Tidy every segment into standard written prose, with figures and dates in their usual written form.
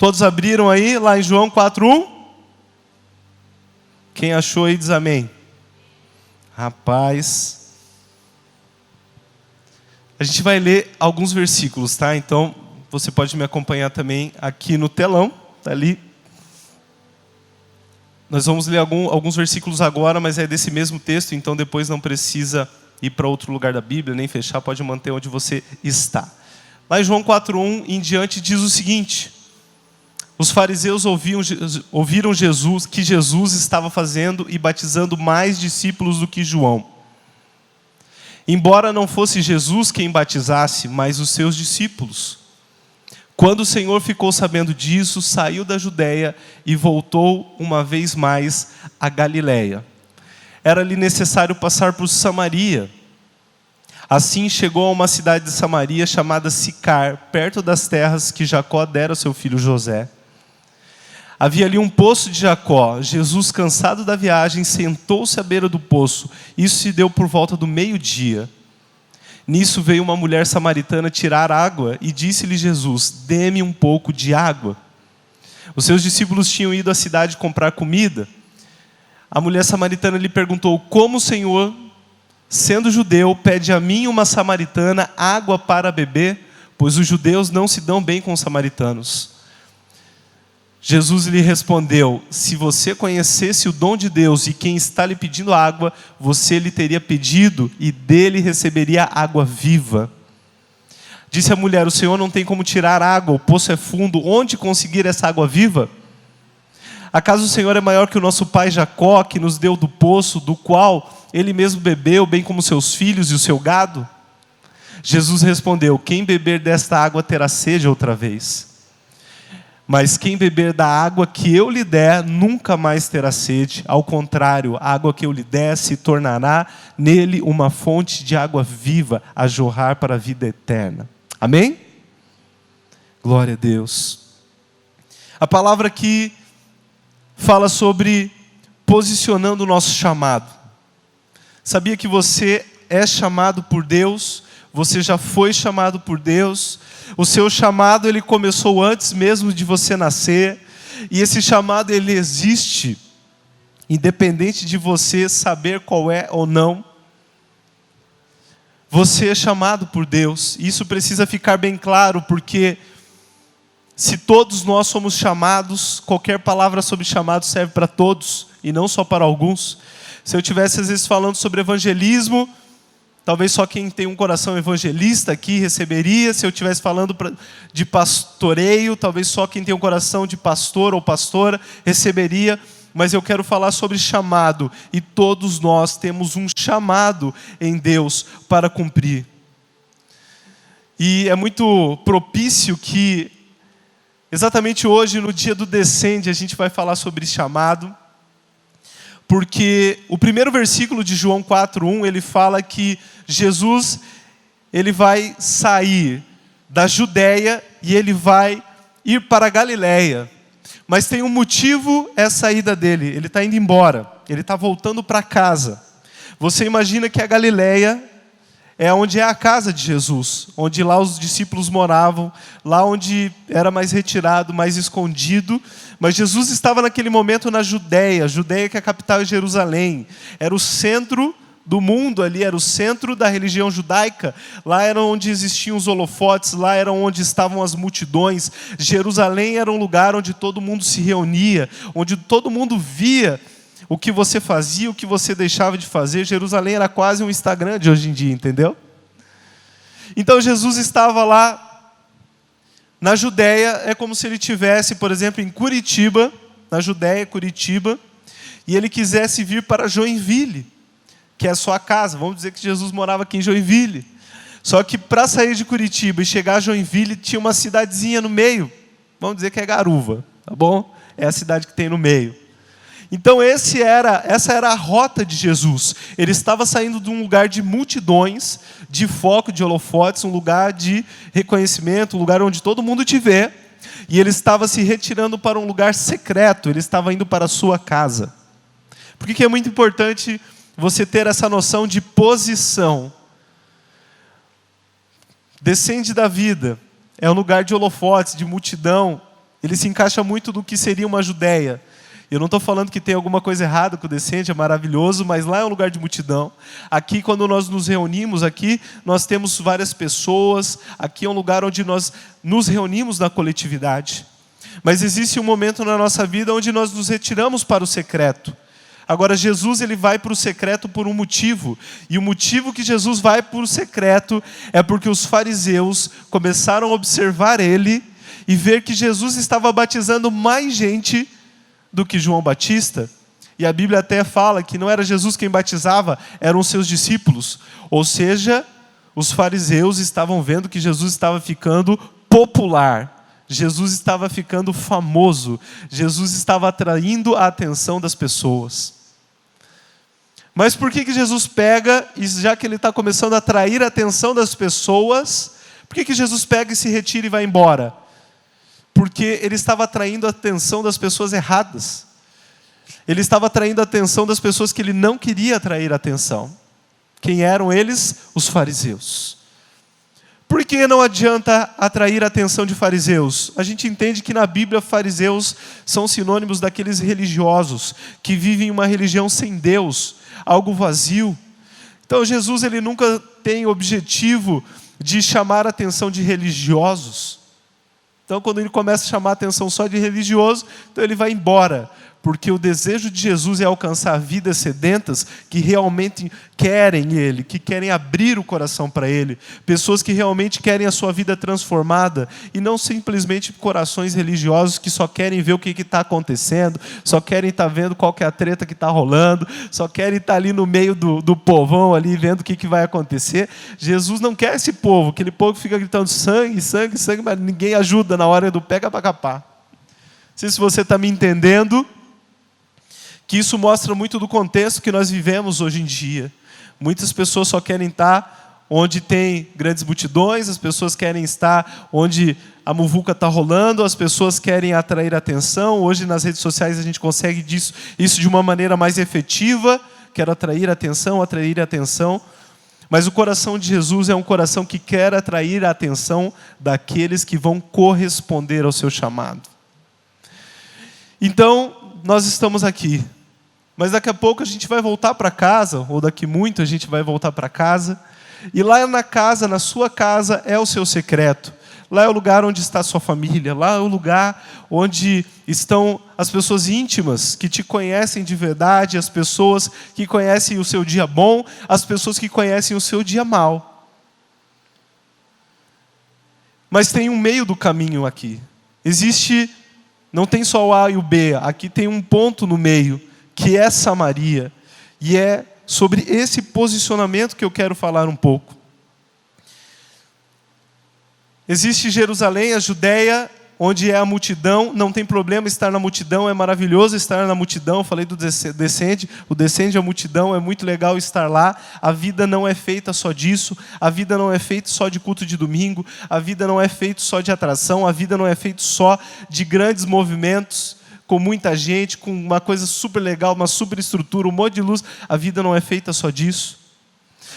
Todos abriram aí, lá em João 4:1? Quem achou aí diz amém. Rapaz, a gente vai ler alguns versículos, tá? Então, você pode me acompanhar também aqui no telão, tá ali. Nós vamos ler alguns versículos agora, mas é desse mesmo texto, então depois não precisa ir para outro lugar da Bíblia, nem fechar, pode manter onde você está. Lá em João 4:1 em diante diz o seguinte: os fariseus ouviram Jesus, que Jesus estava fazendo e batizando mais discípulos do que João. Embora não fosse Jesus quem batizasse, mas os seus discípulos. Quando o Senhor ficou sabendo disso, saiu da Judeia e voltou uma vez mais a Galiléia. Era-lhe necessário passar por Samaria. Assim chegou a uma cidade de Samaria chamada Sicar, perto das terras que Jacó dera ao seu filho José. Havia ali um poço de Jacó. Jesus, cansado da viagem, sentou-se à beira do poço. Isso se deu por volta do meio-dia. Nisso veio uma mulher samaritana tirar água e disse-lhe Jesus: dê-me um pouco de água. Os seus discípulos tinham ido à cidade comprar comida. A mulher samaritana lhe perguntou: como o Senhor, sendo judeu, pede a mim, uma samaritana, água para beber? Pois os judeus não se dão bem com os samaritanos. Jesus lhe respondeu: se você conhecesse o dom de Deus e quem está lhe pedindo água, você lhe teria pedido e dele receberia água viva. Disse a mulher: o Senhor não tem como tirar água, o poço é fundo, onde conseguir essa água viva? Acaso o Senhor é maior que o nosso pai Jacó, que nos deu do poço, do qual ele mesmo bebeu, bem como seus filhos e o seu gado? Jesus respondeu: quem beber desta água terá sede outra vez. Mas quem beber da água que eu lhe der, nunca mais terá sede. Ao contrário, a água que eu lhe der se tornará nele uma fonte de água viva, a jorrar para a vida eterna. Amém? Glória a Deus. A palavra aqui fala sobre posicionando o nosso chamado. Sabia que você é chamado por Deus? Você já foi chamado por Deus. O seu chamado, ele começou antes mesmo de você nascer. E esse chamado, ele existe, independente de você saber qual é ou não. Você é chamado por Deus. Isso precisa ficar bem claro, porque se todos nós somos chamados, qualquer palavra sobre chamado serve para todos, e não só para alguns. Se eu estivesse às vezes falando sobre evangelismo, talvez só quem tem um coração evangelista aqui receberia. Se eu estivesse falando de pastoreio, talvez só quem tem um coração de pastor ou pastora receberia. Mas eu quero falar sobre chamado. E todos nós temos um chamado em Deus para cumprir. E é muito propício que, exatamente hoje, no dia do Descende, a gente vai falar sobre chamado. Porque o primeiro versículo de João 4:1, ele fala que Jesus, ele vai sair da Judeia e ele vai ir para a Galiléia. Mas tem um motivo essa saída dele. Ele está indo embora. Ele está voltando para casa. Você imagina que a Galiléia é onde é a casa de Jesus. Onde lá os discípulos moravam. Lá onde era mais retirado, mais escondido. Mas Jesus estava naquele momento na Judeia. Judeia, que é a capital, é Jerusalém. Era o centro do mundo ali, era o centro da religião judaica. Lá era onde existiam os holofotes, lá era onde estavam as multidões. Jerusalém era um lugar onde todo mundo se reunia, onde todo mundo via o que você fazia, o que você deixava de fazer. Jerusalém era quase um Instagram de hoje em dia, entendeu? Então Jesus estava lá na Judeia. É como se ele estivesse, por exemplo, em Curitiba, na Judeia, Curitiba, e ele quisesse vir para Joinville, que é a sua casa. Vamos dizer que Jesus morava aqui em Joinville. Só que para sair de Curitiba e chegar a Joinville, tinha uma cidadezinha no meio. Vamos dizer que é Garuva, tá bom? É a cidade que tem no meio. Então essa era a rota de Jesus. Ele estava saindo de um lugar de multidões, de foco, de holofotes, um lugar de reconhecimento, um lugar onde todo mundo te vê. E ele estava se retirando para um lugar secreto. Ele estava indo para a sua casa. Por que é muito importante você ter essa noção de posição? Descende da vida é um lugar de holofotes, de multidão, Ele se encaixa muito do que seria uma Judéia. Eu não estou falando que tem alguma coisa errada com o Descende, é maravilhoso, mas lá é um lugar de multidão. Aqui, quando nós nos reunimos, aqui nós temos várias pessoas, aqui é um lugar onde nós nos reunimos na coletividade. Mas existe um momento na nossa vida onde nós nos retiramos para o secreto. Agora, Jesus ele vai para o secreto por um motivo. E o motivo que Jesus vai para o secreto é porque os fariseus começaram a observar ele e ver que Jesus estava batizando mais gente do que João Batista. E a Bíblia até fala que não era Jesus quem batizava, eram seus discípulos. Ou seja, os fariseus estavam vendo que Jesus estava ficando popular. Jesus estava ficando famoso. Jesus estava atraindo a atenção das pessoas. Mas por que Jesus pega, e já que ele está começando a atrair a atenção das pessoas, por que Jesus pega e se retira e vai embora? Porque ele estava atraindo a atenção das pessoas erradas. Ele estava atraindo a atenção das pessoas que ele não queria atrair a atenção. Quem eram eles? Os fariseus. Por que não adianta atrair a atenção de fariseus? A gente entende que na Bíblia fariseus são sinônimos daqueles religiosos que vivem uma religião sem Deus, algo vazio. Então Jesus ele nunca tem o objetivo de chamar a atenção de religiosos. Então quando ele começa a chamar a atenção só de religioso, então ele vai embora. Porque o desejo de Jesus é alcançar vidas sedentas que realmente querem Ele, que querem abrir o coração para Ele. Pessoas que realmente querem a sua vida transformada e não simplesmente corações religiosos que só querem ver o que está acontecendo, só querem estar vendo qual que é a treta que está rolando, só querem estar ali no meio do povão, ali vendo o que vai acontecer. Jesus não quer esse povo, aquele povo que fica gritando sangue, sangue, sangue, mas ninguém ajuda na hora do pega para capar. Não sei se você está me entendendo. Que isso mostra muito do contexto que nós vivemos hoje em dia. Muitas pessoas só querem estar onde tem grandes multidões, as pessoas querem estar onde a muvuca está rolando, as pessoas querem atrair atenção. Hoje nas redes sociais a gente consegue isso de uma maneira mais efetiva. Quero atrair atenção. Mas o coração de Jesus é um coração que quer atrair a atenção daqueles que vão corresponder ao seu chamado. Então, nós estamos aqui. Mas daqui a pouco a gente vai voltar para casa, ou daqui muito a gente vai voltar para casa. E lá na casa, na sua casa, é o seu secreto. Lá é o lugar onde está a sua família. Lá é o lugar onde estão as pessoas íntimas, que te conhecem de verdade, as pessoas que conhecem o seu dia bom, as pessoas que conhecem o seu dia mal. Mas tem um meio do caminho aqui. Não tem só o A e o B, aqui tem um ponto no meio, que é Samaria. E é sobre esse posicionamento que eu quero falar um pouco. Existe Jerusalém, a Judéia, onde é a multidão. Não tem problema estar na multidão, é maravilhoso estar na multidão. Eu falei do Descende, o Descende à multidão, é muito legal estar lá. A vida não é feita só disso, a vida não é feita só de culto de domingo, a vida não é feita só de atração, a vida não é feita só de grandes movimentos, com muita gente, com uma coisa super legal, uma super estrutura, um monte de luz. A vida não é feita só disso.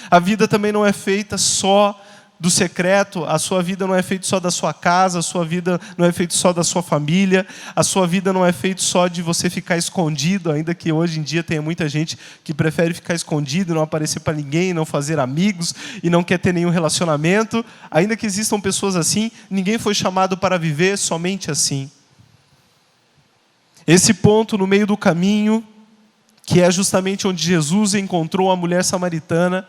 A vida também não é feita só do secreto, a sua vida não é feita só da sua casa, a sua vida não é feita só da sua família, a sua vida não é feita só de você ficar escondido, ainda que hoje em dia tenha muita gente que prefere ficar escondido, não aparecer para ninguém, não fazer amigos e não quer ter nenhum relacionamento. Ainda que existam pessoas assim, ninguém foi chamado para viver somente assim. Esse ponto no meio do caminho, que é justamente onde Jesus encontrou a mulher samaritana,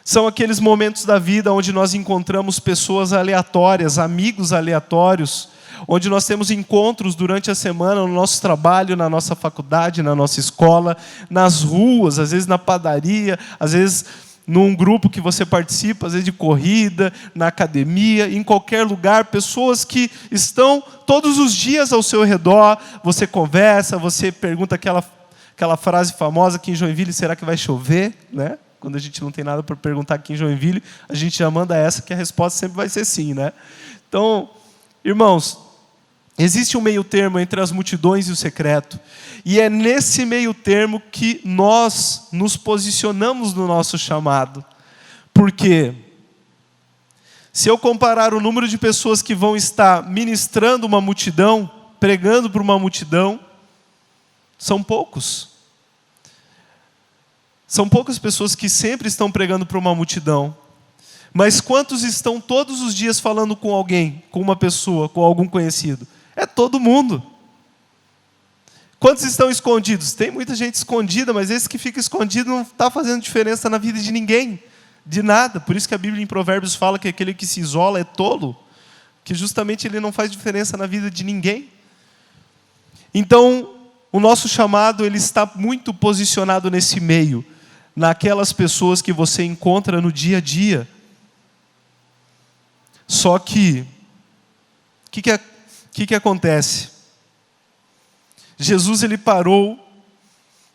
são aqueles momentos da vida onde nós encontramos pessoas aleatórias, amigos aleatórios, onde nós temos encontros durante a semana no nosso trabalho, na nossa faculdade, na nossa escola, nas ruas, às vezes na padaria, às vezes num grupo que você participa, às vezes de corrida, na academia, em qualquer lugar, pessoas que estão todos os dias ao seu redor, você conversa, você pergunta aquela frase famosa aqui em Joinville, será que vai chover? Né? Quando a gente não tem nada para perguntar aqui em Joinville, a gente já manda essa, que a resposta sempre vai ser sim. Né? Então, irmãos, existe um meio termo entre as multidões e o secreto. E é nesse meio termo que nós nos posicionamos no nosso chamado. Por quê? Se eu comparar o número de pessoas que vão estar ministrando uma multidão, pregando para uma multidão, são poucos. São poucas pessoas que sempre estão pregando para uma multidão. Mas quantos estão todos os dias falando com alguém, com uma pessoa, com algum conhecido? É todo mundo. Quantos estão escondidos? Tem muita gente escondida, mas esse que fica escondido não está fazendo diferença na vida de ninguém, de nada. Por isso que a Bíblia em Provérbios fala que aquele que se isola é tolo, que justamente ele não faz diferença na vida de ninguém. Então, o nosso chamado ele está muito posicionado nesse meio, naquelas pessoas que você encontra no dia a dia. Só que, o que acontece? Jesus ele parou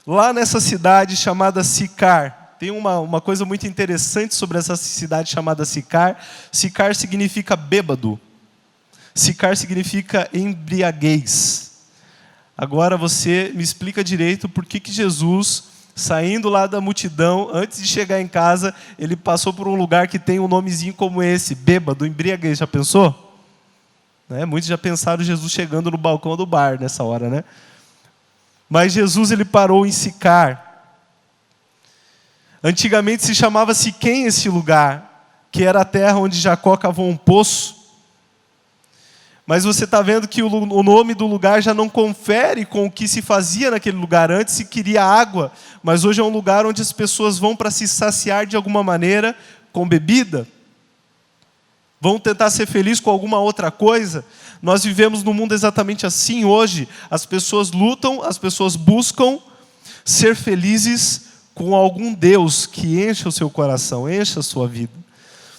lá nessa cidade chamada Sicar. Tem uma coisa muito interessante sobre essa cidade chamada Sicar. Sicar significa bêbado. Sicar significa embriaguez. Agora você me explica direito por que Jesus, saindo lá da multidão, antes de chegar em casa, ele passou por um lugar que tem um nomezinho como esse, bêbado, embriaguez. Já pensou? Muitos já pensaram Jesus chegando no balcão do bar nessa hora, né? Mas Jesus ele parou em Sicar. Antigamente se chamava Siquém esse lugar, que era a terra onde Jacó cavou um poço. Mas você está vendo que o nome do lugar já não confere com o que se fazia naquele lugar. Antes se queria água, mas hoje é um lugar onde as pessoas vão para se saciar de alguma maneira com bebida. Vão tentar ser felizes com alguma outra coisa. Nós vivemos num mundo exatamente assim hoje. As pessoas lutam, as pessoas buscam ser felizes com algum Deus que encha o seu coração, encha a sua vida.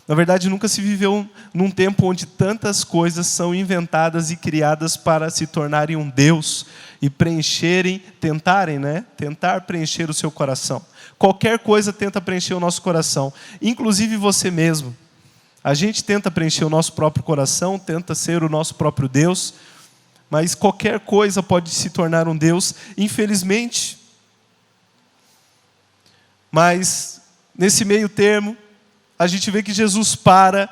Na verdade, nunca se viveu num tempo onde tantas coisas são inventadas e criadas para se tornarem um Deus e tentar preencher o seu coração. Qualquer coisa tenta preencher o nosso coração, inclusive você mesmo. A gente tenta preencher o nosso próprio coração, tenta ser o nosso próprio Deus, mas qualquer coisa pode se tornar um Deus, infelizmente. Mas, nesse meio termo, a gente vê que Jesus para,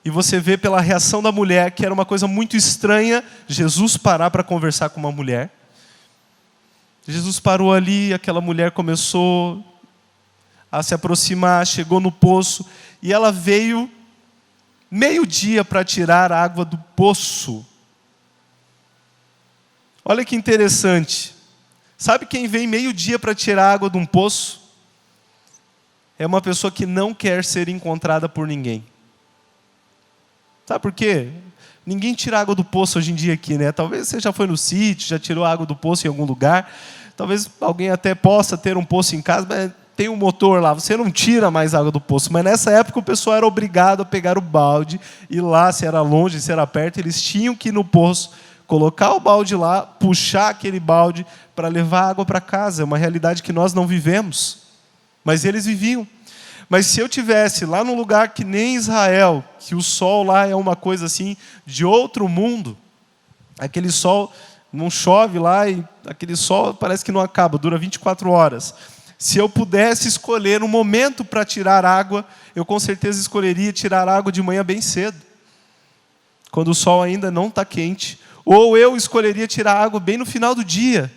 e você vê pela reação da mulher, que era uma coisa muito estranha, Jesus parar para conversar com uma mulher. Jesus parou ali, aquela mulher começou a se aproximar, chegou no poço, e ela veio meio-dia para tirar a água do poço. Olha que interessante. Sabe quem vem meio-dia para tirar a água de um poço? É uma pessoa que não quer ser encontrada por ninguém. Sabe por quê? Ninguém tira água do poço hoje em dia aqui, né? Talvez você já foi no sítio, já tirou água do poço em algum lugar. Talvez alguém até possa ter um poço em casa, mas tem um motor lá, você não tira mais água do poço. Mas nessa época o pessoal era obrigado a pegar o balde, e lá, se era longe, se era perto, eles tinham que ir no poço, colocar o balde lá, puxar aquele balde para levar água para casa. É uma realidade que nós não vivemos. Mas eles viviam. Mas se eu tivesse lá num lugar que nem Israel, que o sol lá é uma coisa assim de outro mundo, aquele sol não chove lá e aquele sol parece que não acaba, dura 24 horas. Se eu pudesse escolher um momento para tirar água, eu com certeza escolheria tirar água de manhã bem cedo, quando o sol ainda não está quente. Ou eu escolheria tirar água bem no final do dia,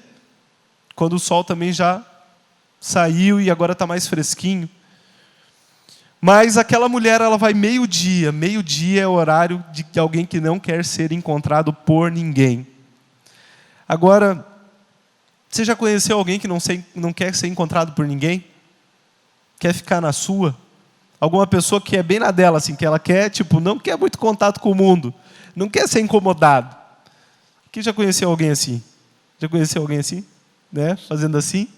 quando o sol também já saiu e agora está mais fresquinho. Mas aquela mulher, ela vai meio-dia. Meio-dia é o horário de alguém que não quer ser encontrado por ninguém. Agora, você já conheceu alguém que não quer ser encontrado por ninguém? Quer ficar na sua? Alguma pessoa que é bem na dela, assim, que ela quer, não quer muito contato com o mundo. Não quer ser incomodado. Quem já conheceu alguém assim? Já conheceu alguém assim? Né? Fazendo assim?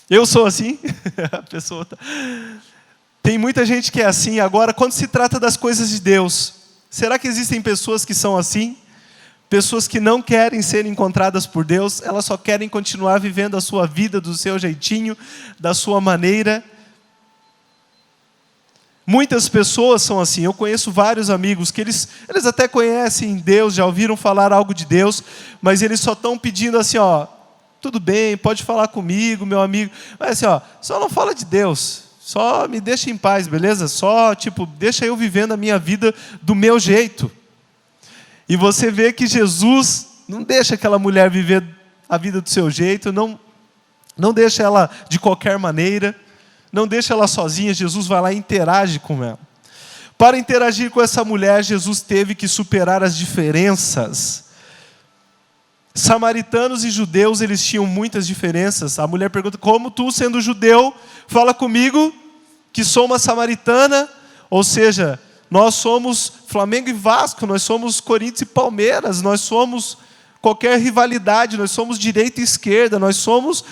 Eu sou assim. A pessoa tá... Tem muita gente que é assim. Agora, quando se trata das coisas de Deus, será que existem pessoas que são assim? Pessoas que não querem ser encontradas por Deus, elas só querem continuar vivendo a sua vida do seu jeitinho, da sua maneira. Muitas pessoas são assim. Eu conheço vários amigos que eles até conhecem Deus, já ouviram falar algo de Deus, mas eles só estão pedindo assim, tudo bem, pode falar comigo, meu amigo, mas assim, só não fala de Deus. Só me deixa em paz, beleza? Só, deixa eu vivendo a minha vida do meu jeito. E você vê que Jesus não deixa aquela mulher viver a vida do seu jeito, não deixa ela de qualquer maneira, não deixa ela sozinha. Jesus vai lá e interage com ela. Para interagir com essa mulher, Jesus teve que superar as diferenças. Samaritanos e judeus, eles tinham muitas diferenças. A mulher pergunta: como tu, sendo judeu, fala comigo que sou uma samaritana? Ou seja, nós somos Flamengo e Vasco, nós somos Corinthians e Palmeiras, nós somos qualquer rivalidade, nós somos direita e esquerda, nós somos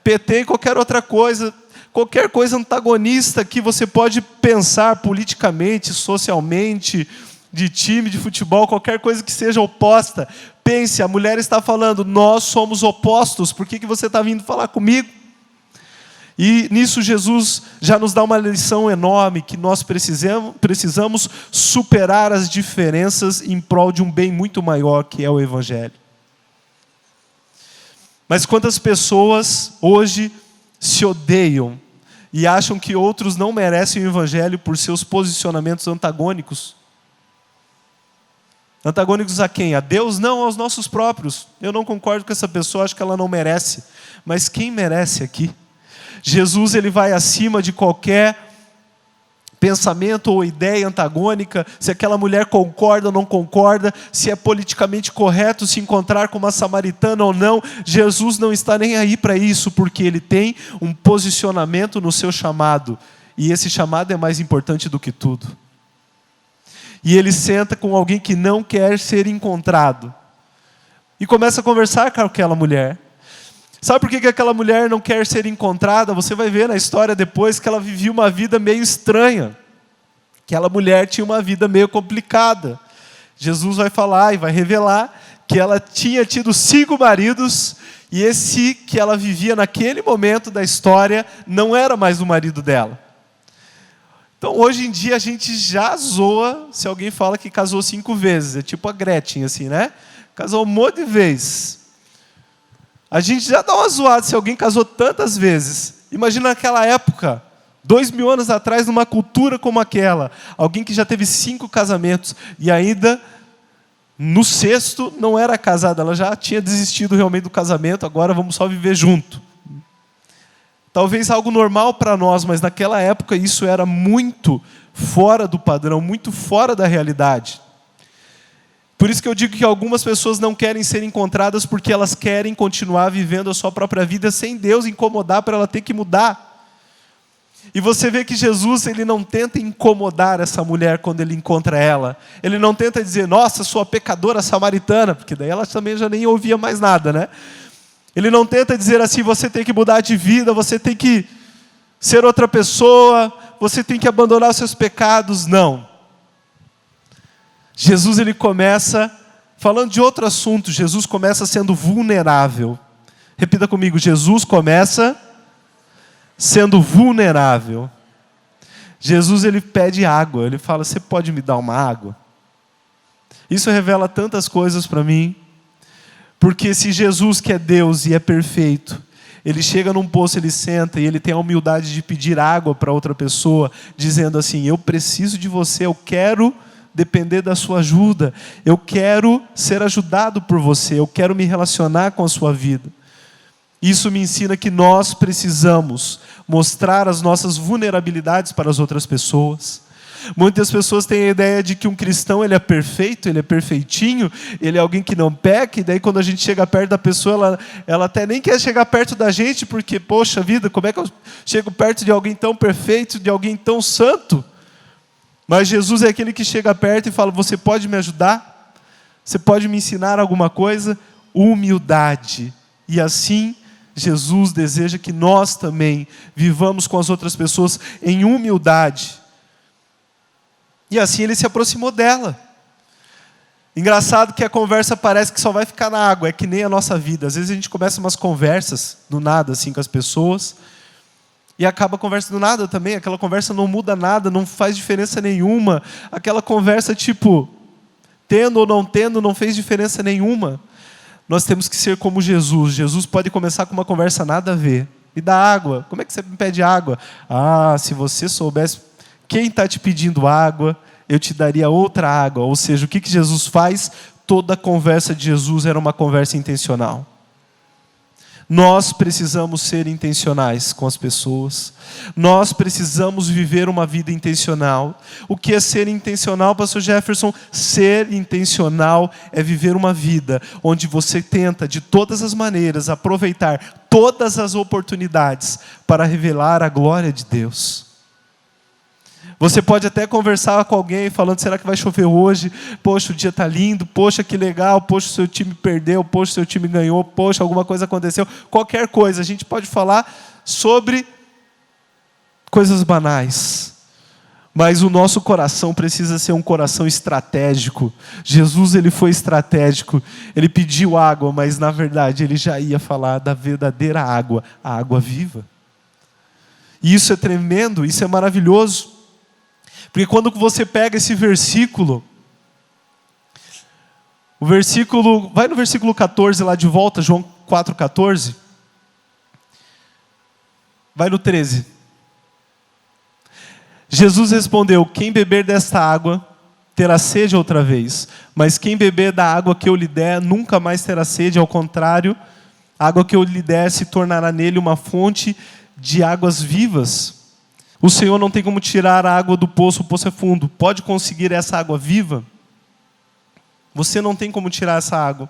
PT e qualquer outra coisa. Qualquer coisa antagonista que você pode pensar politicamente, socialmente, de time, de futebol, qualquer coisa que seja oposta. Pense, a mulher está falando: nós somos opostos, por que você está vindo falar comigo? E nisso Jesus já nos dá uma lição enorme, que nós precisamos superar as diferenças em prol de um bem muito maior, que é o Evangelho. Mas quantas pessoas hoje se odeiam e acham que outros não merecem o Evangelho por seus posicionamentos antagônicos? Antagônicos a quem? A Deus? Não, aos nossos próprios. Eu não concordo com essa pessoa, acho que ela não merece. Mas quem merece aqui? Jesus, ele vai acima de qualquer pensamento ou ideia antagônica, se aquela mulher concorda ou não concorda, se é politicamente correto se encontrar com uma samaritana ou não. Jesus não está nem aí para isso, porque ele tem um posicionamento no seu chamado, e esse chamado é mais importante do que tudo. E ele senta com alguém que não quer ser encontrado, e começa a conversar com aquela mulher. Sabe por que aquela mulher não quer ser encontrada? Você vai ver na história depois que ela vivia uma vida meio estranha. Aquela mulher tinha uma vida meio complicada. Jesus vai falar e vai revelar que ela tinha tido 5 maridos, e esse que ela vivia naquele momento da história não era mais o marido dela. Então hoje em dia a gente já zoa se alguém fala que casou 5 vezes. É tipo a Gretchen, assim, né? Casou um monte de vezes. A gente já dá uma zoada se alguém casou tantas vezes. Imagina naquela época, 2000 anos atrás, numa cultura como aquela. Alguém que já teve 5 casamentos e ainda no 6º não era casada. Ela já tinha desistido realmente do casamento, agora vamos só viver junto. Talvez algo normal para nós, mas naquela época isso era muito fora do padrão, muito fora da realidade. Por isso que eu digo que algumas pessoas não querem ser encontradas porque elas querem continuar vivendo a sua própria vida sem Deus incomodar para ela ter que mudar. E você vê que Jesus, ele não tenta incomodar essa mulher quando ele encontra ela. Ele não tenta dizer: nossa, sua pecadora samaritana, porque daí ela também já nem ouvia mais nada, né? Ele não tenta dizer assim: você tem que mudar de vida, você tem que ser outra pessoa, você tem que abandonar os seus pecados. Não. Jesus, ele começa falando de outro assunto. Jesus começa sendo vulnerável. Repita comigo: Jesus começa sendo vulnerável. Jesus, ele pede água. Ele fala: você pode me dar uma água? Isso revela tantas coisas para mim. Porque se Jesus, que é Deus e é perfeito, ele chega num poço, ele senta e ele tem a humildade de pedir água para outra pessoa, dizendo assim: eu preciso de você, eu quero depender da sua ajuda, eu quero ser ajudado por você, eu quero me relacionar com a sua vida. Isso me ensina que nós precisamos mostrar as nossas vulnerabilidades para as outras pessoas. Muitas pessoas têm a ideia de que um cristão, ele é perfeito, ele é perfeitinho, ele é alguém que não peca, e daí quando a gente chega perto da pessoa, ela até nem quer chegar perto da gente, porque, poxa vida, como é que eu chego perto de alguém tão perfeito, de alguém tão santo? Mas Jesus é aquele que chega perto e fala: você pode me ajudar? Você pode me ensinar alguma coisa? Humildade. E assim, Jesus deseja que nós também vivamos com as outras pessoas em humildade. E assim ele se aproximou dela. Engraçado que a conversa parece que só vai ficar na água, é que nem a nossa vida. Às vezes a gente começa umas conversas do nada assim com as pessoas, e acaba a conversa do nada também. Aquela conversa não muda nada, não faz diferença nenhuma. Aquela conversa tipo, tendo ou não tendo, não fez diferença nenhuma. Nós temos que ser como Jesus. Jesus pode começar com uma conversa nada a ver, me dá água. Como é que você me pede água? Ah, se você soubesse quem está te pedindo água, eu te daria outra água. Ou seja, o que Jesus faz? Toda a conversa de Jesus era uma conversa intencional. Nós precisamos ser intencionais com as pessoas. Nós precisamos viver uma vida intencional. O que é ser intencional, pastor Jefferson? Ser intencional é viver uma vida onde você tenta, de todas as maneiras, aproveitar todas as oportunidades para revelar a glória de Deus. Você pode até conversar com alguém falando, será que vai chover hoje? Poxa, o dia está lindo. Poxa, que legal. Poxa, o seu time perdeu. Poxa, o seu time ganhou. Poxa, alguma coisa aconteceu. Qualquer coisa. A gente pode falar sobre coisas banais. Mas o nosso coração precisa ser um coração estratégico. Jesus, ele foi estratégico. Ele pediu água, mas na verdade ele já ia falar da verdadeira água, a água viva. E isso é tremendo, isso é maravilhoso. Porque quando você pega esse versículo, vai no versículo 14 lá de volta, João 4,14. Vai no 13. Jesus respondeu, quem beber desta água terá sede outra vez, mas quem beber da água que eu lhe der nunca mais terá sede, ao contrário, a água que eu lhe der se tornará nele uma fonte de águas vivas. O Senhor não tem como tirar a água do poço, o poço é fundo. Pode conseguir essa água viva? Você não tem como tirar essa água.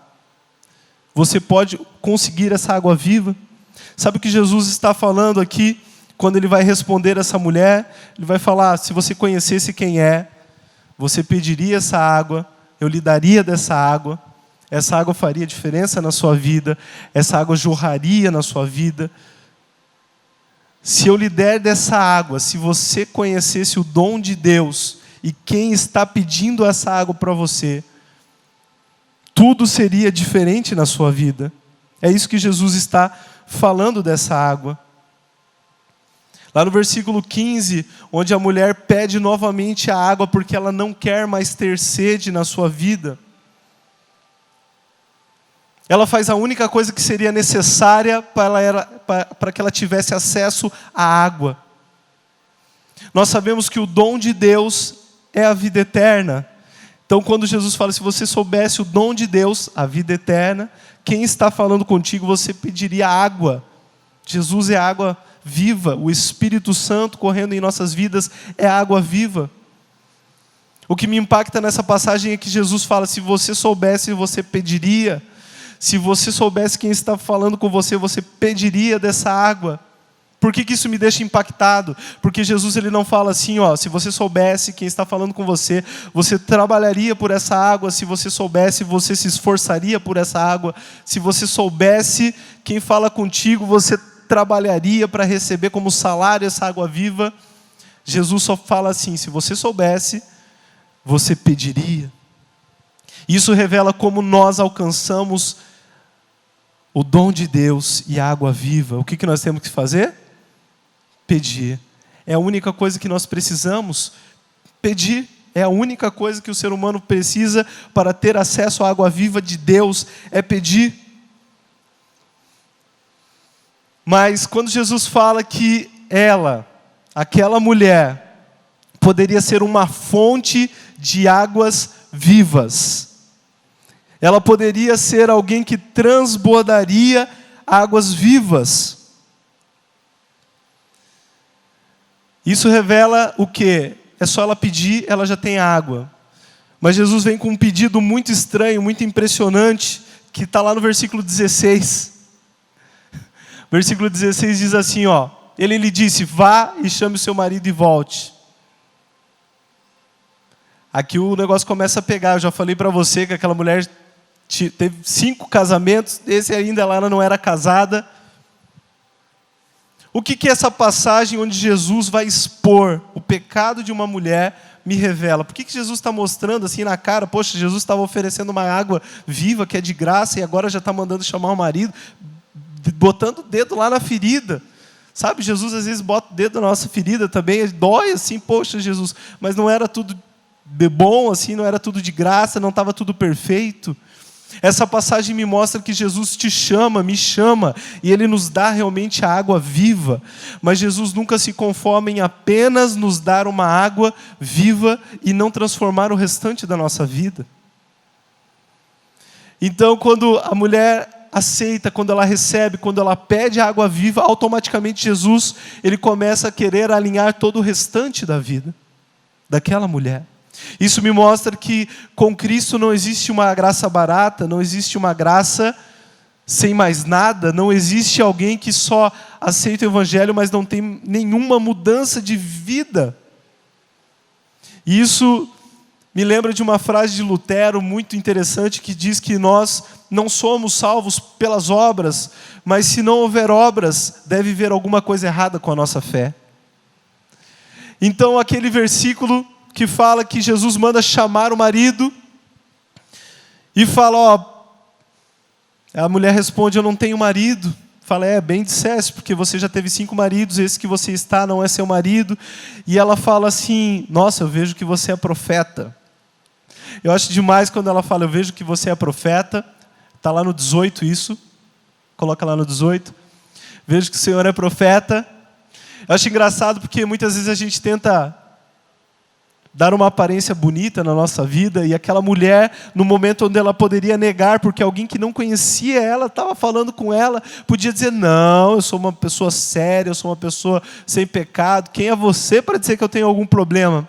Você pode conseguir essa água viva? Sabe o que Jesus está falando aqui? Quando ele vai responder essa mulher, ele vai falar, se você conhecesse quem é, você pediria essa água, eu lhe daria dessa água, essa água faria diferença na sua vida, essa água jorraria na sua vida. Se eu lhe der dessa água, se você conhecesse o dom de Deus e quem está pedindo essa água para você, tudo seria diferente na sua vida. É isso que Jesus está falando dessa água. Lá no versículo 15, onde a mulher pede novamente a água porque ela não quer mais ter sede na sua vida. Ela faz a única coisa que seria necessária para que ela tivesse acesso à água. Nós sabemos que o dom de Deus é a vida eterna. Então, quando Jesus fala, se você soubesse o dom de Deus, a vida eterna, quem está falando contigo, você pediria água. Jesus é água viva. O Espírito Santo correndo em nossas vidas é água viva. O que me impacta nessa passagem é que Jesus fala, se você soubesse, você pediria. Se você soubesse quem está falando com você, você pediria dessa água. Por que isso me deixa impactado? Porque Jesus ele não fala assim, se você soubesse quem está falando com você, você trabalharia por essa água. Se você soubesse, você se esforçaria por essa água. Se você soubesse quem fala contigo, você trabalharia para receber como salário essa água viva. Jesus só fala assim, se você soubesse, você pediria. Isso revela como nós alcançamos o dom de Deus e a água viva. O que nós temos que fazer? Pedir. É a única coisa que nós precisamos. Pedir. É a única coisa que o ser humano precisa para ter acesso à água viva de Deus. É pedir. Mas quando Jesus fala que ela, aquela mulher, poderia ser uma fonte de águas vivas. Ela poderia ser alguém que transbordaria águas vivas. Isso revela o quê? É só ela pedir, ela já tem água. Mas Jesus vem com um pedido muito estranho, muito impressionante, que está lá no versículo 16. Versículo 16 diz assim, ele lhe disse, vá e chame o seu marido e volte. Aqui o negócio começa a pegar. Eu já falei para você que aquela mulher teve 5 casamentos, esse ainda ela não era casada. O que essa passagem onde Jesus vai expor o pecado de uma mulher me revela? Por que Jesus está mostrando assim na cara? Poxa, Jesus estava oferecendo uma água viva que é de graça e agora já está mandando chamar o marido, botando o dedo lá na ferida. Sabe, Jesus às vezes bota o dedo na nossa ferida também, dói assim, poxa Jesus, mas não era tudo de bom assim, não era tudo de graça, não estava tudo perfeito. Essa passagem me mostra que Jesus te chama, me chama, e Ele nos dá realmente a água viva. Mas Jesus nunca se conforma em apenas nos dar uma água viva e não transformar o restante da nossa vida. Então, quando a mulher aceita, quando ela recebe, quando ela pede a água viva, automaticamente Jesus, Ele começa a querer alinhar todo o restante da vida daquela mulher. Isso me mostra que com Cristo não existe uma graça barata, não existe uma graça sem mais nada, não existe alguém que só aceita o Evangelho, mas não tem nenhuma mudança de vida. E isso me lembra de uma frase de Lutero muito interessante que diz que nós não somos salvos pelas obras, mas se não houver obras, deve haver alguma coisa errada com a nossa fé. Então aquele versículo que fala que Jesus manda chamar o marido e fala, a mulher responde, eu não tenho marido. Fala, bem disseste, porque você já teve 5 maridos, esse que você está não é seu marido. E ela fala assim, nossa, eu vejo que você é profeta. Eu acho demais quando ela fala, eu vejo que você é profeta. Está lá no 18 isso, coloca lá no 18. Vejo que o Senhor é profeta. Eu acho engraçado porque muitas vezes a gente tenta dar uma aparência bonita na nossa vida, e aquela mulher, no momento onde ela poderia negar, porque alguém que não conhecia ela, estava falando com ela, podia dizer, não, eu sou uma pessoa séria, eu sou uma pessoa sem pecado, quem é você para dizer que eu tenho algum problema?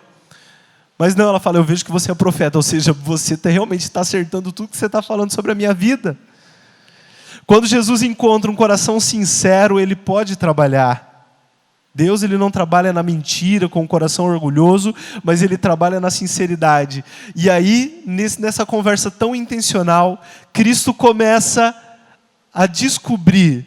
Mas não, ela fala, eu vejo que você é profeta, ou seja, você realmente está acertando tudo que você está falando sobre a minha vida. Quando Jesus encontra um coração sincero, Ele pode trabalhar. Deus, Ele não trabalha na mentira, com o coração orgulhoso, mas Ele trabalha na sinceridade. E aí, nessa conversa tão intencional, Cristo começa a descobrir,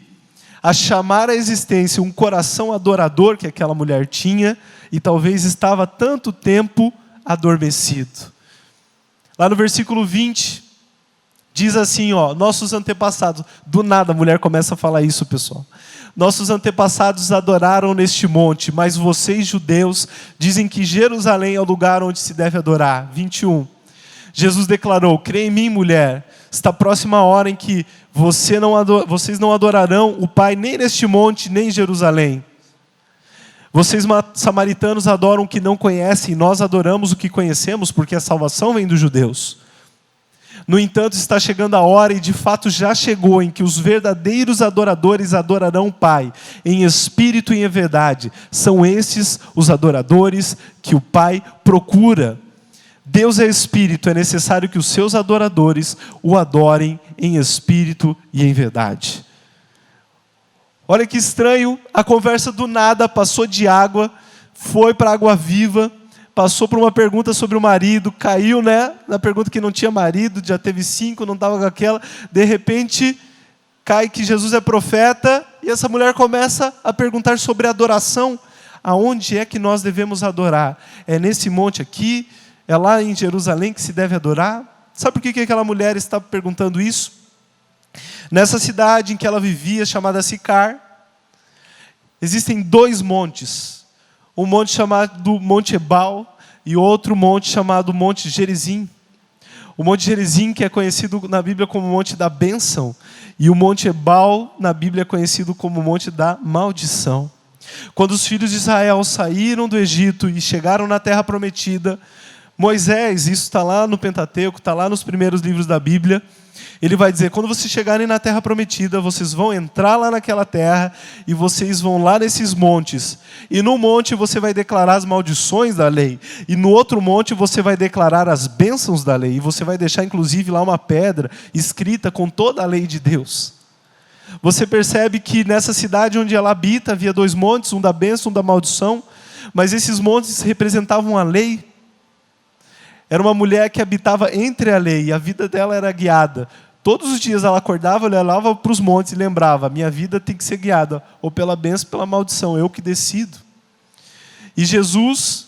a chamar à existência um coração adorador que aquela mulher tinha, e talvez estava há tanto tempo adormecido. Lá no versículo 20, diz assim, nossos antepassados, do nada a mulher começa a falar isso, pessoal. Nossos antepassados adoraram neste monte, mas vocês, judeus, dizem que Jerusalém é o lugar onde se deve adorar. 21. Jesus declarou, crê em mim, mulher, está próxima a hora em que vocês não adorarão o Pai nem neste monte, nem em Jerusalém. Vocês samaritanos adoram o que não conhecem, nós adoramos o que conhecemos, porque a salvação vem dos judeus. No entanto, está chegando a hora, e de fato já chegou, em que os verdadeiros adoradores adorarão o Pai, em espírito e em verdade. São esses os adoradores que o Pai procura. Deus é espírito, é necessário que os seus adoradores o adorem em espírito e em verdade. Olha que estranho, a conversa do nada passou de água, foi para água viva, passou por uma pergunta sobre o marido, caiu, na pergunta que não tinha marido, já teve 5, não estava com aquela. De repente, cai que Jesus é profeta, e essa mulher começa a perguntar sobre adoração. Aonde é que nós devemos adorar? É nesse monte aqui? É lá em Jerusalém que se deve adorar? Sabe por que aquela mulher está perguntando isso? Nessa cidade em que ela vivia, chamada Sicar, existem 2 montes. Um monte chamado Monte Ebal e outro monte chamado Monte Gerizim. O Monte Gerizim, que é conhecido na Bíblia como Monte da Bênção, e o Monte Ebal, na Bíblia, é conhecido como Monte da Maldição. Quando os filhos de Israel saíram do Egito e chegaram na Terra Prometida, Moisés, isso está lá no Pentateuco, está lá nos primeiros livros da Bíblia, ele vai dizer, quando vocês chegarem na Terra Prometida, vocês vão entrar lá naquela terra e vocês vão lá nesses montes. E no monte você vai declarar as maldições da lei. E no outro monte você vai declarar as bênçãos da lei. E você vai deixar inclusive lá uma pedra escrita com toda a lei de Deus. Você percebe que nessa cidade onde ela habita havia 2 montes, um da bênção, um da maldição. Mas esses montes representavam a lei. Era uma mulher que habitava entre a lei e a vida dela era guiada. Todos os dias ela acordava, olhava para os montes e lembrava, minha vida tem que ser guiada, ou pela bênção ou pela maldição, eu que decido. E Jesus,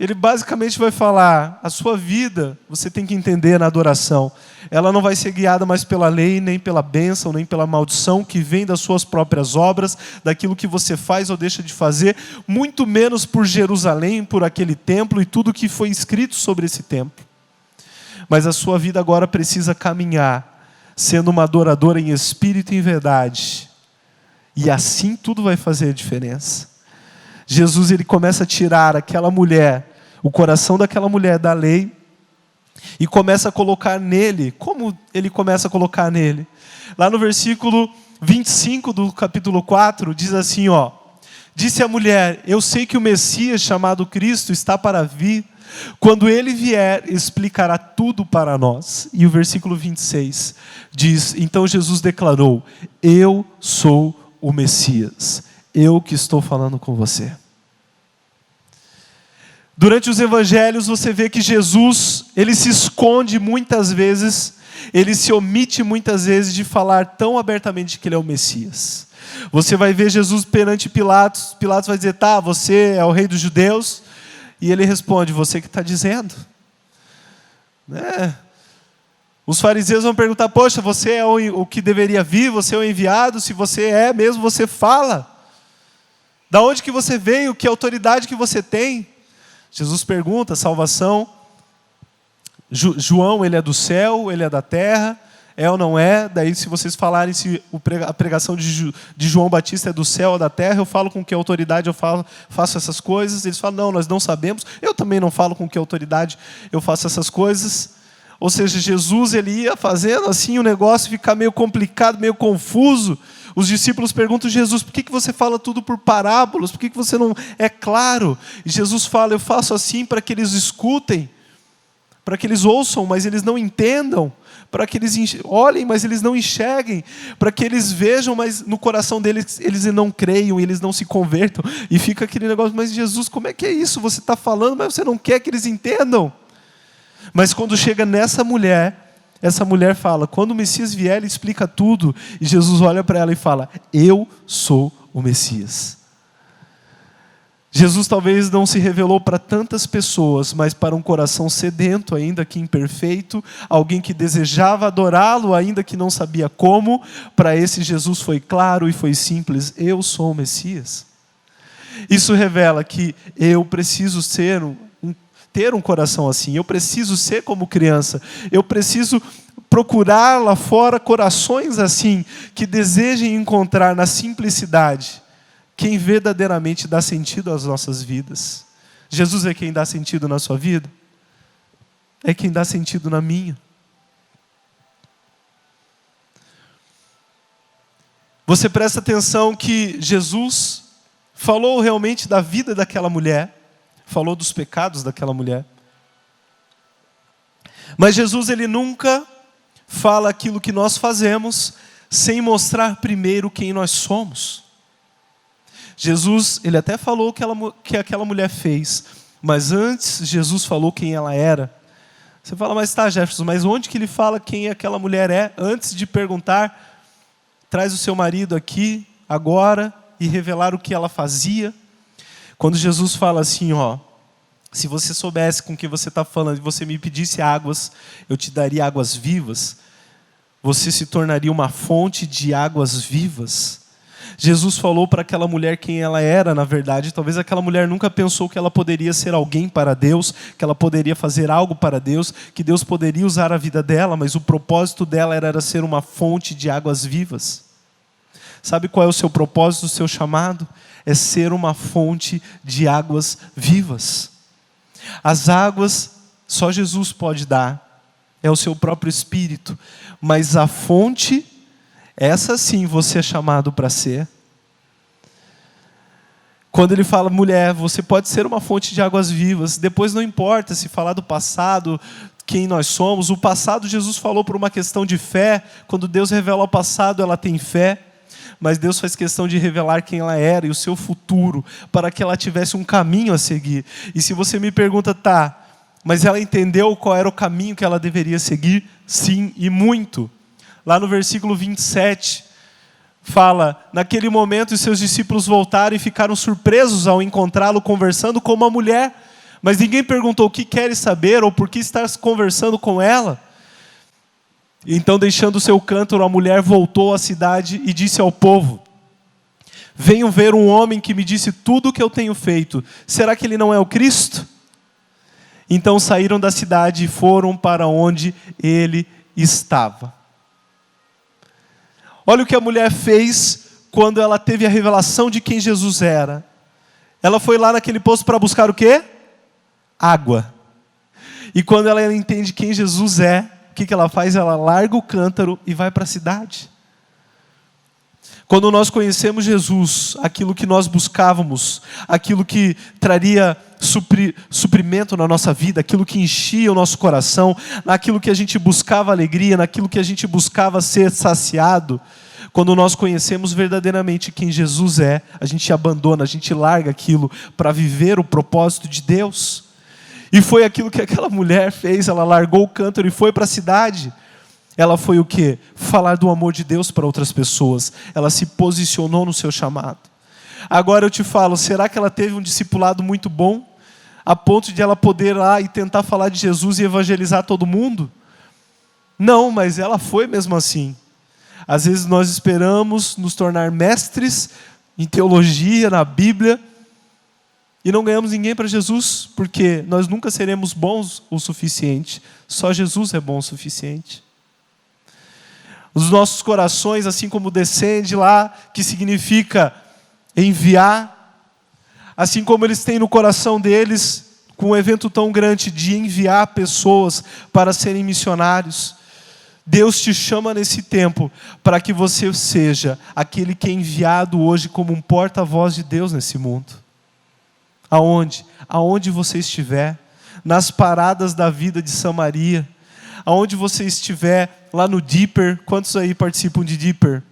Ele basicamente vai falar, a sua vida, você tem que entender na adoração, ela não vai ser guiada mais pela lei, nem pela bênção, nem pela maldição, que vem das suas próprias obras, daquilo que você faz ou deixa de fazer, muito menos por Jerusalém, por aquele templo e tudo que foi escrito sobre esse templo. mas a sua vida agora precisa caminhar, sendo uma adoradora em espírito e em verdade. E assim tudo vai fazer a diferença. Jesus, ele começa a tirar aquela mulher, o coração daquela mulher da lei, e começa a colocar nele. Como ele começa a colocar nele? Lá no versículo 25 do capítulo 4, diz assim, ó: disse a mulher: eu sei que o Messias, chamado Cristo, está para vir. Quando ele vier, explicará tudo para nós. E o versículo 26 diz: então Jesus declarou: eu sou o Messias, eu que estou falando com você. Durante os evangelhos você vê que Jesus, ele se esconde muitas vezes, ele se omite muitas vezes de falar tão abertamente que ele é o Messias. Você vai ver Jesus perante Pilatos, Pilatos vai dizer: tá, você é o rei dos judeus? E ele responde: você que está dizendo. Os fariseus vão perguntar: poxa, você é o que deveria vir, você é o enviado? Se você é mesmo, você fala. Da onde que você veio? Que autoridade que você tem? Jesus pergunta: salvação, João, ele é do céu, ele é da terra, é ou não é? Daí, se vocês falarem se a pregação de João Batista é do céu ou da terra, eu falo com que autoridade eu faço essas coisas. Eles falam: não, nós não sabemos. Eu também não falo com que autoridade eu faço essas coisas. Ou seja, Jesus, ele ia fazendo assim o negócio ficar meio complicado, meio confuso. Os discípulos perguntam: Jesus, por que você fala tudo por parábolas? Por que você não é claro? E Jesus fala: eu faço assim para que eles escutem, para que eles ouçam, mas eles não entendam, para que eles olhem, mas eles não enxerguem, para que eles vejam, mas no coração deles eles não creiam, e eles não se convertam. E fica aquele negócio: mas Jesus, como é que é isso? Você está falando, mas você não quer que eles entendam. Mas quando chega nessa mulher, essa mulher fala: quando o Messias vier, ele explica tudo. E Jesus olha para ela e fala: eu sou o Messias. Jesus talvez não se revelou para tantas pessoas, mas para um coração sedento, ainda que imperfeito, alguém que desejava adorá-lo, ainda que não sabia como. Para esse Jesus foi claro e foi simples: eu sou o Messias. Isso revela que eu preciso ter um coração assim, eu preciso ser como criança, eu preciso procurar lá fora corações assim, que desejem encontrar na simplicidade quem verdadeiramente dá sentido às nossas vidas. Jesus é quem dá sentido na sua vida, é quem dá sentido na minha. Você presta atenção que Jesus falou realmente da vida daquela mulher, falou dos pecados daquela mulher. Mas Jesus, ele nunca fala aquilo que nós fazemos sem mostrar primeiro quem nós somos. Jesus, ele até falou que aquela mulher fez, mas antes Jesus falou quem ela era. Você fala: mas tá, Jefferson, mas onde que ele fala quem aquela mulher é? Antes de perguntar: traz o seu marido aqui, agora, e revelar o que ela fazia. Quando Jesus fala assim, ó: se você soubesse com o que você está falando e você me pedisse águas, eu te daria águas vivas, você se tornaria uma fonte de águas vivas. Jesus falou para aquela mulher quem ela era, na verdade. Talvez aquela mulher nunca pensou que ela poderia ser alguém para Deus, que ela poderia fazer algo para Deus, que Deus poderia usar a vida dela, mas o propósito dela era ser uma fonte de águas vivas. Sabe qual é o seu propósito, o seu chamado? É ser uma fonte de águas vivas. As águas só Jesus pode dar, é o seu próprio Espírito, mas a fonte, essa sim você é chamado para ser. Quando ele fala: mulher, você pode ser uma fonte de águas vivas, depois não importa se falar do passado, quem nós somos. O passado Jesus falou por uma questão de fé. Quando Deus revela o passado, ela tem fé. Mas Deus faz questão de revelar quem ela era e o seu futuro, para que ela tivesse um caminho a seguir. E se você me pergunta: tá, mas ela entendeu qual era o caminho que ela deveria seguir? Sim, e muito. Lá no versículo 27, fala: naquele momento os seus discípulos voltaram e ficaram surpresos ao encontrá-lo conversando com uma mulher. Mas ninguém perguntou: o que queres saber ou por que estás conversando com ela? Então, deixando o seu cântaro, a mulher voltou à cidade e disse ao povo: venham ver um homem que me disse tudo o que eu tenho feito. Será que ele não é o Cristo? Então saíram da cidade e foram para onde ele estava. Olha o que a mulher fez quando ela teve a revelação de quem Jesus era. Ela foi lá naquele poço para buscar o quê? Água. E quando ela entende quem Jesus é, o que ela faz? Ela larga o cântaro e vai para a cidade. Quando nós conhecemos Jesus, aquilo que nós buscávamos, aquilo que traria suprimento na nossa vida, aquilo que enchia o nosso coração, naquilo que a gente buscava alegria, naquilo que a gente buscava ser saciado, quando nós conhecemos verdadeiramente quem Jesus é, a gente abandona, a gente larga aquilo para viver o propósito de Deus. E foi aquilo que aquela mulher fez, ela largou o cântaro e foi para a cidade. Ela foi o quê? Falar do amor de Deus para outras pessoas. Ela se posicionou no seu chamado. Agora eu te falo, será que ela teve um discipulado muito bom? A ponto de ela poder ir lá e tentar falar de Jesus e evangelizar todo mundo? Não, mas ela foi mesmo assim. Às vezes nós esperamos nos tornar mestres em teologia, na Bíblia, e não ganhamos ninguém para Jesus, porque nós nunca seremos bons o suficiente. Só Jesus é bom o suficiente. Os nossos corações, assim como descende lá, que significa enviar, assim como eles têm no coração deles, com um evento tão grande de enviar pessoas para serem missionários, Deus te chama nesse tempo para que você seja aquele que é enviado hoje como um porta-voz de Deus nesse mundo. Aonde? Aonde você estiver, nas paradas da vida de Samaria, aonde você estiver, lá no Deeper. Quantos aí participam de Deeper?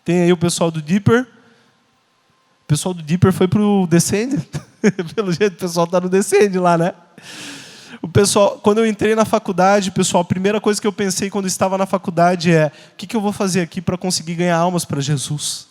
Tem aí o pessoal do Deeper? O pessoal do Deeper foi para o Descend? Pelo jeito o pessoal está no Descend lá, né? O pessoal, quando eu entrei na faculdade, pessoal, a primeira coisa que eu pensei quando estava na faculdade é: o que eu vou fazer aqui para conseguir ganhar almas para Jesus?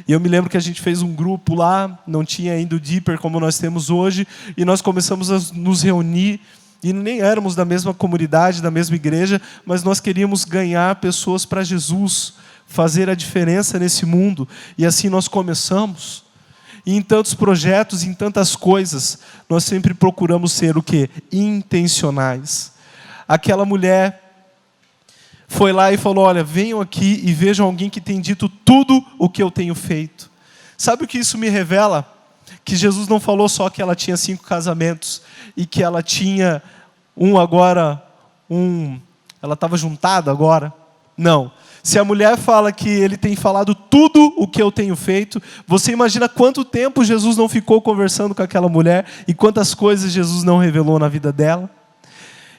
E eu me lembro que a gente fez um grupo lá, não tinha ainda o Deeper como nós temos hoje, e nós começamos a nos reunir. E nem éramos da mesma comunidade, da mesma igreja, mas nós queríamos ganhar pessoas para Jesus, fazer a diferença nesse mundo. E assim nós começamos. E em tantos projetos, em tantas coisas, nós sempre procuramos ser o quê? Intencionais. Aquela mulher foi lá e falou: olha, venham aqui e vejam alguém que tem dito tudo o que eu tenho feito. Sabe o que isso me revela? Que Jesus não falou só que ela tinha 5 casamentos e que ela tinha ela estava juntada agora. Não. Se a mulher fala que ele tem falado tudo o que eu tenho feito, você imagina quanto tempo Jesus não ficou conversando com aquela mulher e quantas coisas Jesus não revelou na vida dela?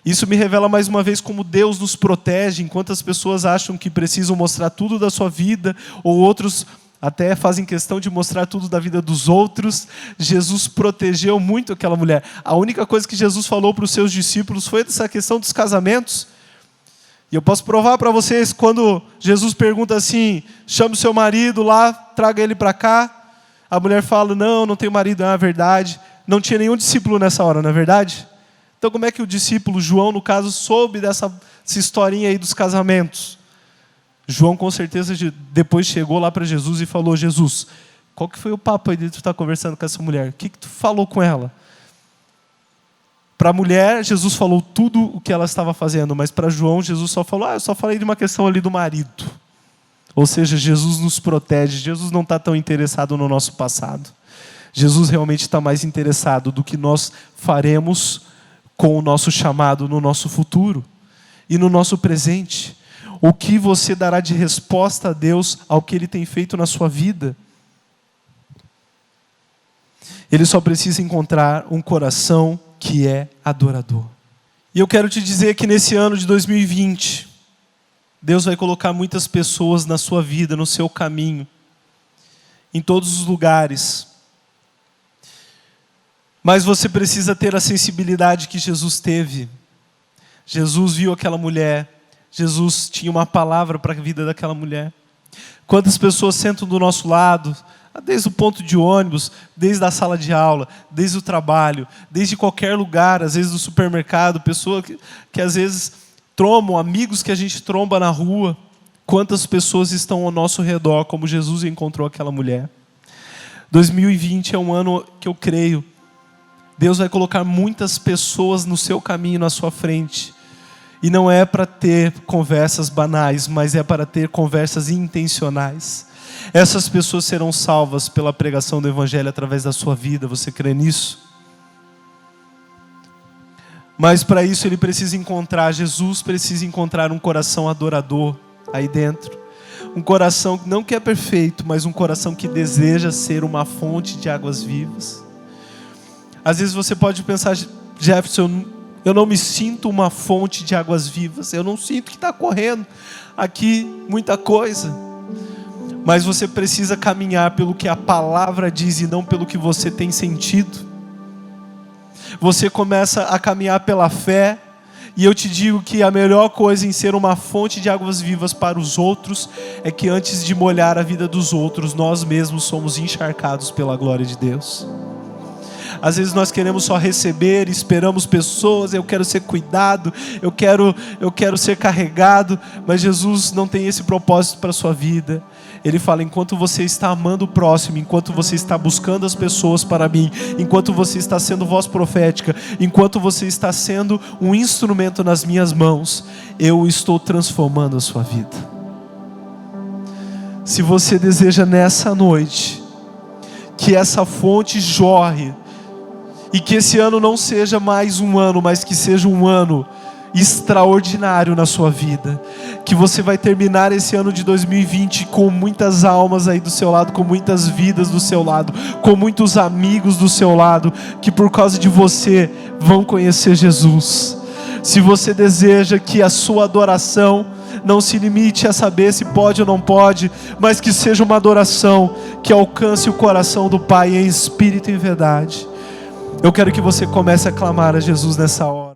Isso me revela mais uma vez como Deus nos protege, enquanto as pessoas acham que precisam mostrar tudo da sua vida, ou outros até fazem questão de mostrar tudo da vida dos outros. Jesus protegeu muito aquela mulher. A única coisa que Jesus falou para os seus discípulos foi dessa questão dos casamentos. E eu posso provar para vocês, quando Jesus pergunta assim: chame o seu marido lá, traga ele para cá. A mulher fala: não tenho marido, é verdade. Não tinha nenhum discípulo nessa hora, não é verdade? Então como é que o discípulo João, no caso, soube dessa historinha aí dos casamentos? João com certeza depois chegou lá para Jesus e falou: Jesus, qual que foi o papo aí de tu estar conversando com essa mulher? O que tu falou com ela? Para a mulher, Jesus falou tudo o que ela estava fazendo, mas para João, Jesus só falou: eu só falei de uma questão ali do marido. Ou seja, Jesus nos protege. Jesus não está tão interessado no nosso passado. Jesus realmente está mais interessado do que nós faremos com o nosso chamado no nosso futuro e no nosso presente. O que você dará de resposta a Deus ao que Ele tem feito na sua vida? Ele só precisa encontrar um coração que é adorador. E eu quero te dizer que nesse ano de 2020, Deus vai colocar muitas pessoas na sua vida, no seu caminho, em todos os lugares. Mas você precisa ter a sensibilidade que Jesus teve. Jesus viu aquela mulher. Jesus tinha uma palavra para a vida daquela mulher. Quantas pessoas sentam do nosso lado, desde o ponto de ônibus, desde a sala de aula, desde o trabalho, desde qualquer lugar, às vezes do supermercado, pessoas que às vezes trombam, amigos que a gente tromba na rua. Quantas pessoas estão ao nosso redor, como Jesus encontrou aquela mulher. 2020 é um ano que eu creio Deus vai colocar muitas pessoas no seu caminho, na sua frente. E não é para ter conversas banais, mas é para ter conversas intencionais. Essas pessoas serão salvas pela pregação do Evangelho através da sua vida. Você crê nisso? Mas para isso Jesus precisa encontrar um coração adorador aí dentro. Um coração não que é perfeito, mas um coração que deseja ser uma fonte de águas vivas. Às vezes você pode pensar, Jefferson, eu não me sinto uma fonte de águas vivas. Eu não sinto que está correndo aqui muita coisa. Mas você precisa caminhar pelo que a palavra diz e não pelo que você tem sentido. Você começa a caminhar pela fé. E eu te digo que a melhor coisa em ser uma fonte de águas vivas para os outros é que antes de molhar a vida dos outros, nós mesmos somos encharcados pela glória de Deus. Às vezes nós queremos só receber, esperamos pessoas, eu quero ser cuidado, eu quero ser carregado, mas Jesus não tem esse propósito para a sua vida. Ele fala, enquanto você está amando o próximo, enquanto você está buscando as pessoas para mim, enquanto você está sendo voz profética, enquanto você está sendo um instrumento nas minhas mãos, eu estou transformando a sua vida. Se você deseja nessa noite que essa fonte jorre, e que esse ano não seja mais um ano, mas que seja um ano extraordinário na sua vida. Que você vai terminar esse ano de 2020 com muitas almas aí do seu lado, com muitas vidas do seu lado, com muitos amigos do seu lado, que por causa de você vão conhecer Jesus. Se você deseja que a sua adoração não se limite a saber se pode ou não pode, mas que seja uma adoração que alcance o coração do Pai em espírito e em verdade. Eu quero que você comece a clamar a Jesus nessa hora.